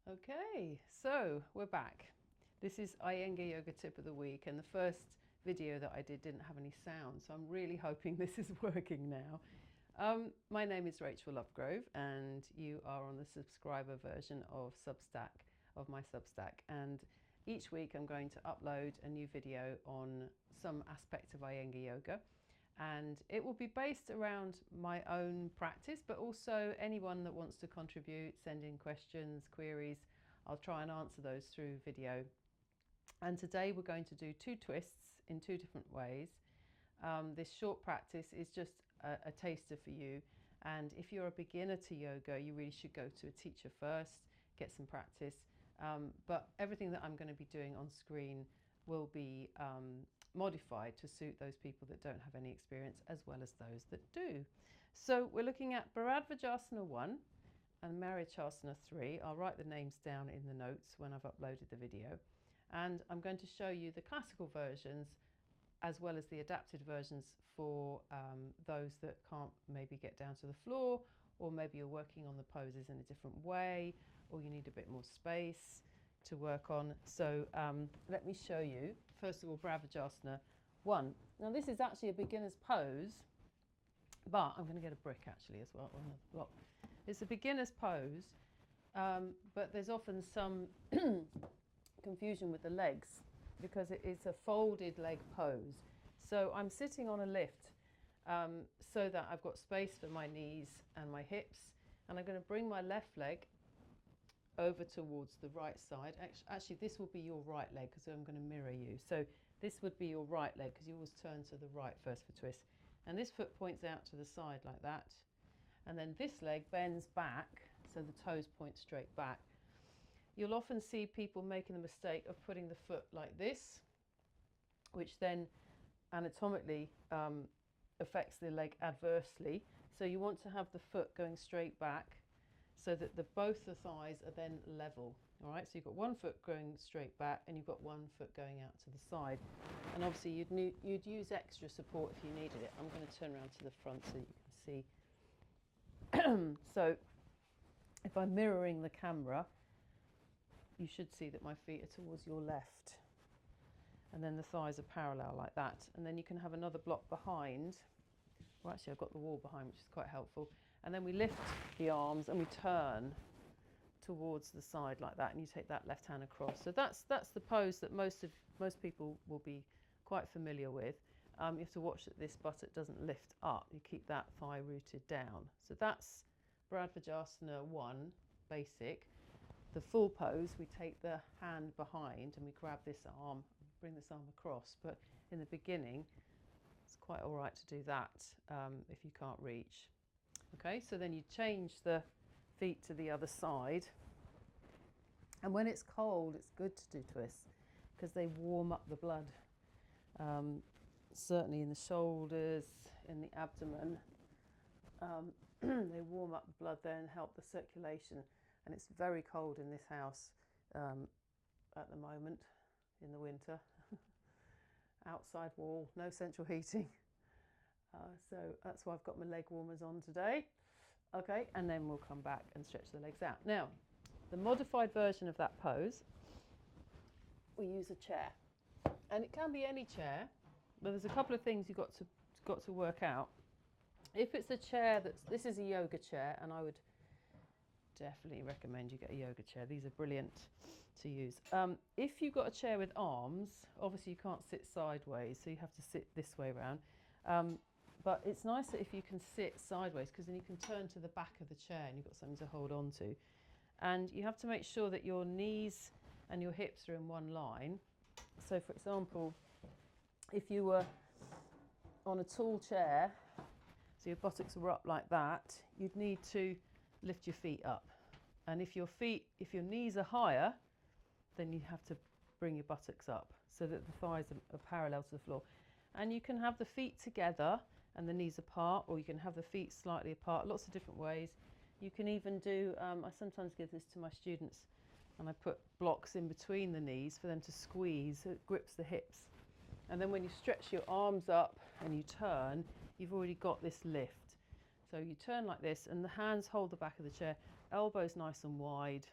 Okay, so we're back. This is Iyengar Yoga Tip of the Week, and the first video that I didn't have any sound, so I'm really hoping this is working now. My name is Rachel Lovegrove, and you are on the subscriber version of my Substack. And each week I'm going to upload a new video on some aspect of Iyengar Yoga. And it will be based around my own practice, but also anyone that wants to contribute, send in questions, queries. I'll try and answer those through video. And today we're going to do 2 twists in 2 different ways. This short practice is just a taster for you. And if you're a beginner to yoga, you really should go to a teacher first, get some practice. But everything that I'm going to be doing on screen will be modified to suit those people that don't have any experience as well as those that do. So we're looking at Bharadvajasana I and Marichyasana III. I'll write the names down in the notes when I've uploaded the video. And I'm going to show you the classical versions as well as the adapted versions for those that can't maybe get down to the floor, or maybe you're working on the poses in a different way, or you need a bit more space to work on. So let me show you, first of all, Bharadvajasana I. Now this is actually a beginner's pose, but I'm going to get a brick actually as well, or another block. It's a beginner's pose, but there's often some confusion with the legs because it is a folded leg pose. So I'm sitting on a lift so that I've got space for my knees and my hips, and I'm going to bring my left leg over towards the right side. Actually, this will be your right leg because I'm going to mirror you. So this would be your right leg because you always turn to the right first for twist. And this foot points out to the side like that. And then this leg bends back, so the toes point straight back. You'll often see people making the mistake of putting the foot like this, which then anatomically affects the leg adversely. So you want to have the foot going straight back, so that both the thighs are then level. All right, so you've got one foot going straight back and you've got one foot going out to the side. And obviously you'd use extra support if you needed it. I'm going to turn around to the front so you can see. So if I'm mirroring the camera, you should see that my feet are towards your left. And then the thighs are parallel like that. And then you can have another block behind. Well, actually I've got the wall behind, which is quite helpful. And then we lift the arms and we turn towards the side like that, and you take that left hand across. So that's the pose that most people will be quite familiar with. You have to watch that this buttock doesn't lift up. You keep that thigh rooted down. So that's Bharadvajasana I, basic. The full pose, we take the hand behind and we grab this arm, bring this arm across. But in the beginning, it's quite all right to do that if you can't reach. Okay, so then you change the feet to the other side. And when it's cold, it's good to do twists because they warm up the blood. Certainly in the shoulders, in the abdomen. They warm up the blood there and help the circulation. And it's very cold in this house at the moment, in the winter. Outside wall, no central heating. So that's why I've got my leg warmers on today. Okay, and then we'll come back and stretch the legs out. Now, the modified version of that pose, we use a chair. And it can be any chair, but there's a couple of things you've got to work out. If it's a chair this is a yoga chair, and I would definitely recommend you get a yoga chair. These are brilliant to use. If you've got a chair with arms, obviously you can't sit sideways, so you have to sit this way around. But it's nicer if you can sit sideways because then you can turn to the back of the chair and you've got something to hold on to. And you have to make sure that your knees and your hips are in one line. So for example, if you were on a tall chair, so your buttocks were up like that, you'd need to lift your feet up. And if your knees are higher, then you have to bring your buttocks up so that the thighs are parallel to the floor. And you can have the feet together and the knees apart, or you can have the feet slightly apart, lots of different ways. You can even do, I sometimes give this to my students, and I put blocks in between the knees for them to squeeze, so it grips the hips. And then when you stretch your arms up and you turn, you've already got this lift. So you turn like this, and the hands hold the back of the chair, elbows nice and wide.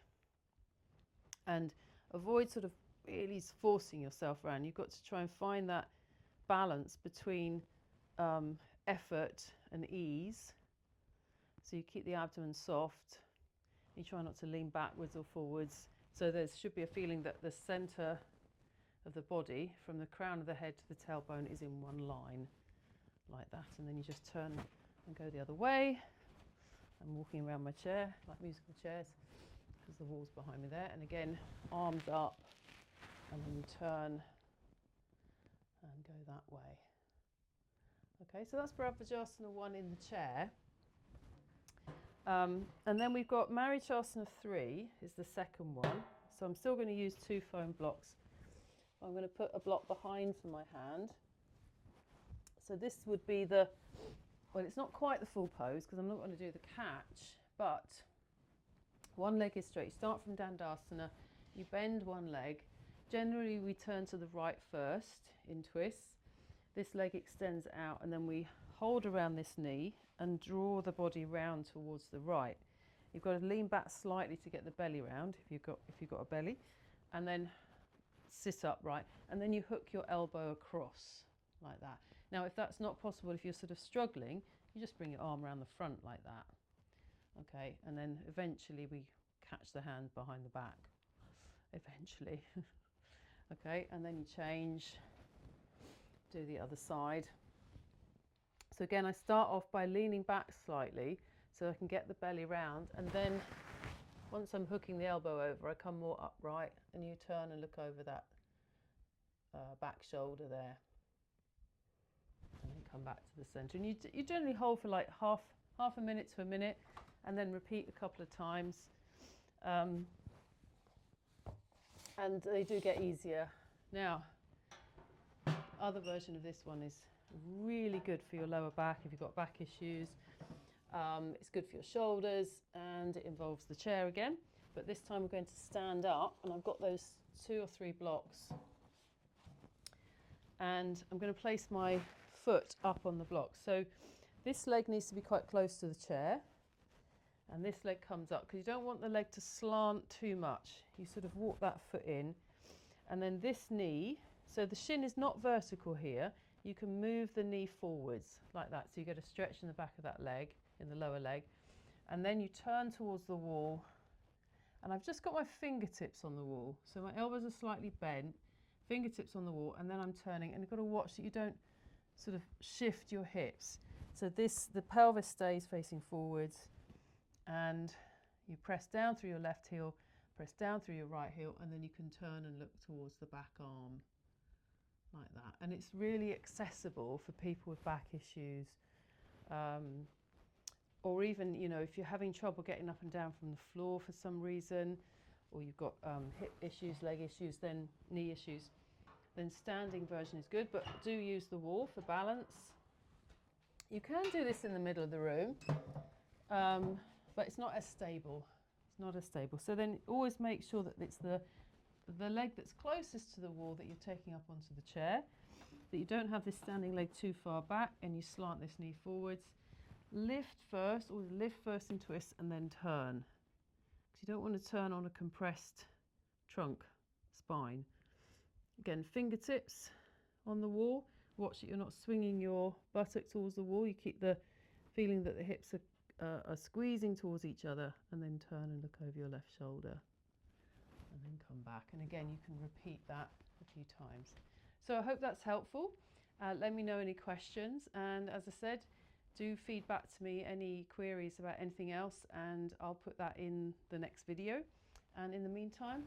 And avoid sort of really forcing yourself around. You've got to try and find that balance between effort and ease. So you keep the abdomen soft. You try not to lean backwards or forwards. So there should be a feeling that the center of the body, from the crown of the head to the tailbone, is in one line, like that. And then you just turn and go the other way. I'm walking around my chair, like musical chairs, because the wall's behind me there. And again, arms up, and then you turn and go that way. Okay, so that's Bharadvajasana I in the chair. And then we've got Marichyasana III is the second one. So I'm still going to use 2 foam blocks. I'm going to put a block behind for my hand. So this would be the, well, it's not quite the full pose because I'm not going to do the catch, but one leg is straight. You start from Dandasana, you bend one leg. Generally we turn to the right first in twists. This leg extends out and then we hold around this knee and draw the body round towards the right. You've got to lean back slightly to get the belly round if you've got a belly, and then sit upright, and then you hook your elbow across like that. Now if that's not possible, if you're sort of struggling, you just bring your arm around the front like that. Okay, and then eventually we catch the hand behind the back. Eventually. Okay, and then you change, do the other side. So again, I start off by leaning back slightly so I can get the belly round, and then once I'm hooking the elbow over, I come more upright and you turn and look over that back shoulder there, and then come back to the center. And you generally hold for like half a minute to a minute, and then repeat a couple of times. And they do get easier. Now, the other version of this one is really good for your lower back if you've got back issues. It's good for your shoulders, and it involves the chair again. But this time we're going to stand up, and I've got those 2 or 3 blocks. And I'm going to place my foot up on the block. So this leg needs to be quite close to the chair, and this leg comes up because you don't want the leg to slant too much. You sort of walk that foot in, and then this knee, so the shin is not vertical here, you can move the knee forwards like that, so you get a stretch in the back of that leg, in the lower leg, and then you turn towards the wall, and I've just got my fingertips on the wall, so my elbows are slightly bent, fingertips on the wall, and then I'm turning, and you've got to watch that you don't sort of shift your hips. So the pelvis stays facing forwards, and you press down through your left heel, press down through your right heel, and then you can turn and look towards the back arm like that. And it's really accessible for people with back issues, or even, you know, if you're having trouble getting up and down from the floor for some reason, or you've got hip issues, leg issues, then knee issues, then standing version is good, but do use the wall for balance. You can do this in the middle of the room, but it's not as stable. It's not as stable. So then always make sure that it's the leg that's closest to the wall that you're taking up onto the chair, that you don't have this standing leg too far back, and you slant this knee forwards. Lift first, or lift first and twist, and then turn. Because you don't want to turn on a compressed trunk, spine. Again, fingertips on the wall. Watch that you're not swinging your buttock towards the wall. You keep the feeling that the hips are squeezing towards each other, and then turn and look over your left shoulder. And then come back. And again, you can repeat that a few times. So I hope that's helpful. Let me know any questions. And as I said, do feedback to me any queries about anything else, and I'll put that in the next video. And in the meantime,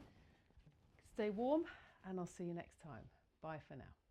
stay warm, and I'll see you next time. Bye for now.